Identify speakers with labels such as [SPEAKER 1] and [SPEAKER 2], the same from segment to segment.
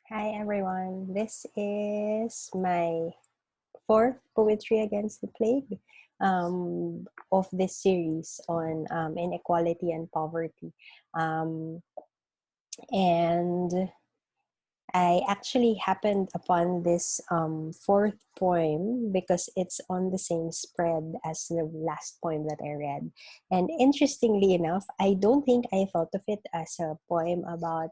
[SPEAKER 1] Hi everyone, this is my fourth Poetry Against the Plague of this series on inequality and poverty. Um, and I actually happened upon this fourth poem because it's on the same spread as the last poem that I read. And interestingly enough, I don't think I thought of it as a poem about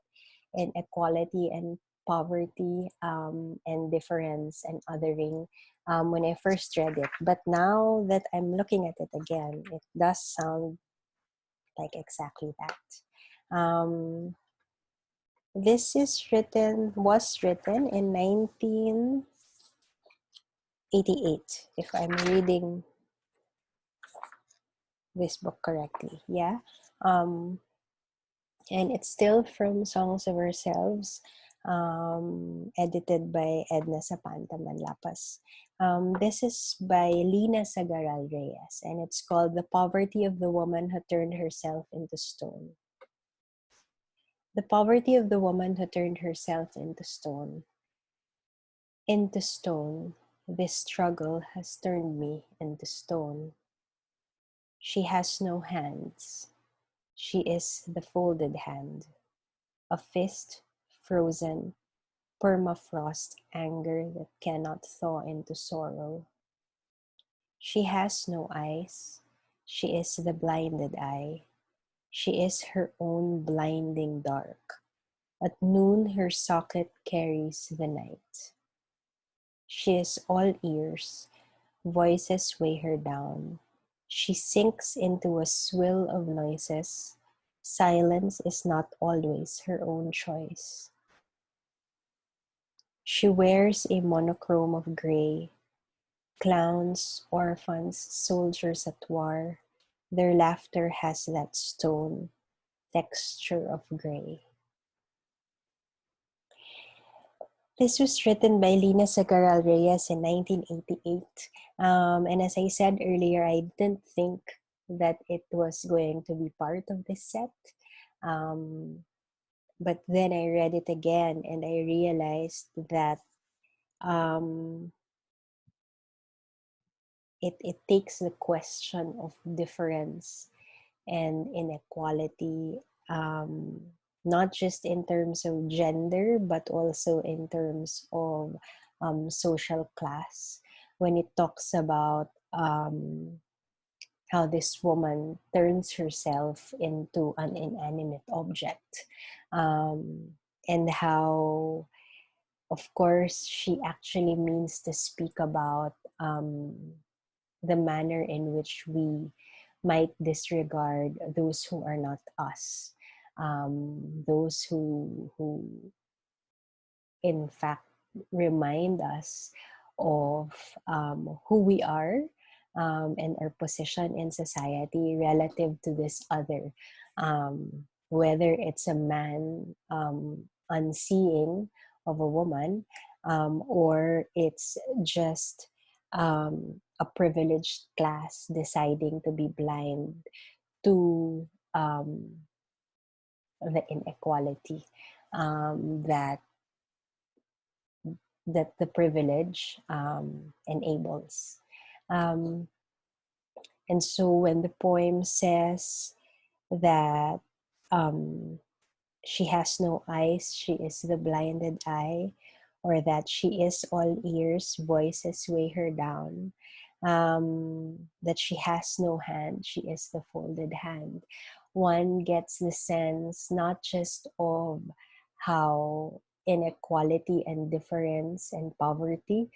[SPEAKER 1] inequality and poverty and difference and othering when I first read it. But now that I'm looking at it again, it does sound like exactly that. This was written in 1988, if I'm reading this book correctly. Yeah. Um, and it's still from Songs of Ourselves, edited by Edna Zapanta Manlapas. This is by Lina Sagaral-Reyes, and it's called The Poverty of the Woman Who Turned Herself into Stone. The poverty of the woman who turned herself into stone. Into stone, this struggle has turned me into stone. She has no hands. She is the folded hand, a fist frozen, permafrost anger that cannot thaw into sorrow. She has no eyes. She is the blinded eye. She is her own blinding dark. At noon her socket carries the night. She is all ears. Voices weigh her down. She sinks into a swill of noises. Silence is not always her own choice. She wears a monochrome of gray. Clowns, orphans, soldiers at war. Their laughter has that stone texture of gray. This was written by Lina Sagaral-Reyes in 1988. And as I said earlier, I didn't think that it was going to be part of this set. But then I read it again and I realized that um, it takes the question of difference and inequality, um, not just in terms of gender, but also in terms of social class. When it talks about how this woman turns herself into an inanimate object, um, and how, of course, she actually means to speak about the manner in which we might disregard those who are not us, those who in fact remind us of who we are, and our position in society relative to this other, whether it's a man unseeing of a woman, or it's just a privileged class deciding to be blind to the inequality that the privilege enables. Um, and so when the poem says that um, she has no eyes, she is the blinded eye, or that she is all ears, voices weigh her down, that she has no hand, she is the folded hand. One gets the sense not just of how inequality and difference and poverty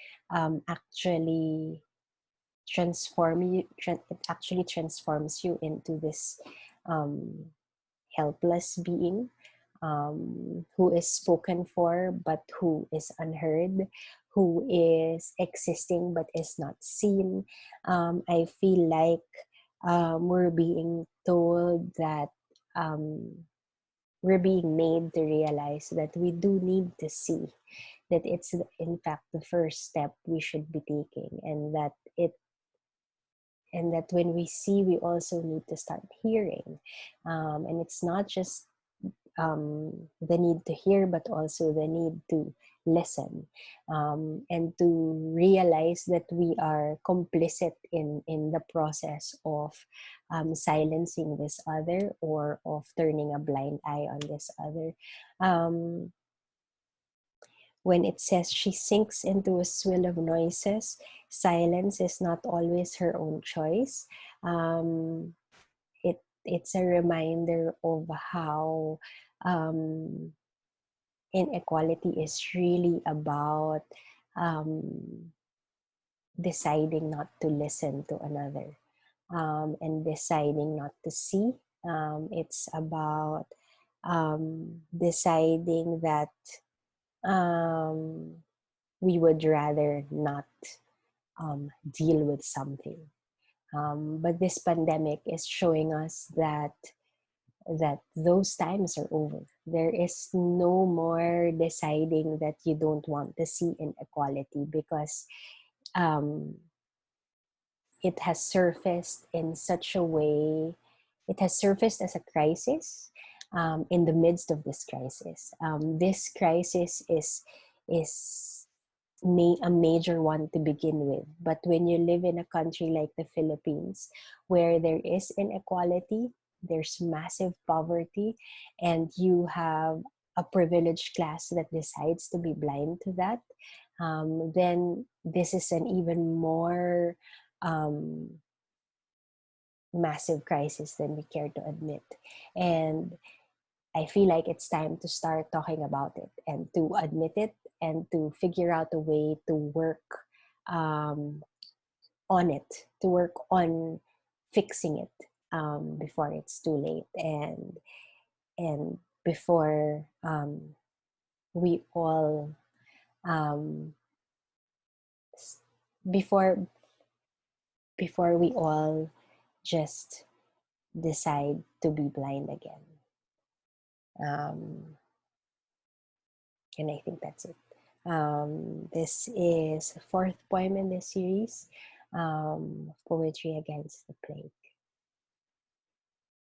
[SPEAKER 1] actually it actually transforms you into this um, helpless being, who is spoken for but who is unheard, who is existing but is not seen. I feel like we're being told that we're being made to realize that we do need to see that it's in fact the first step we should be taking, and that when we see, we also need to start hearing. And it's not just the need to hear, but also the need to listen, and to realize that we are complicit in the process of silencing this other, or of turning a blind eye on this other. Um, when it says she sinks into a swill of noises, silence is not always her own choice. It's a reminder of how um, inequality is really about um, deciding not to listen to another, and deciding not to see. It's about deciding that um, we would rather not deal with something. But this pandemic is showing us that those times are over. There is no more deciding that you don't want to see inequality, because um, it has surfaced in such a way, it has surfaced as a crisis in the midst of this crisis. This crisis is a major one to begin with. But when you live in a country like the Philippines, where there is inequality, there's massive poverty, and you have a privileged class that decides to be blind to that, then this is an even more um, massive crisis than we care to admit. And I feel like it's time to start talking about it, and to admit it, and to figure out a way to work um, on it, to work on fixing it before it's too late, and before we all um, before we all just decide to be blind again. Um, and I think that's it. This is the fourth poem in this series, Poetry Against the Plate.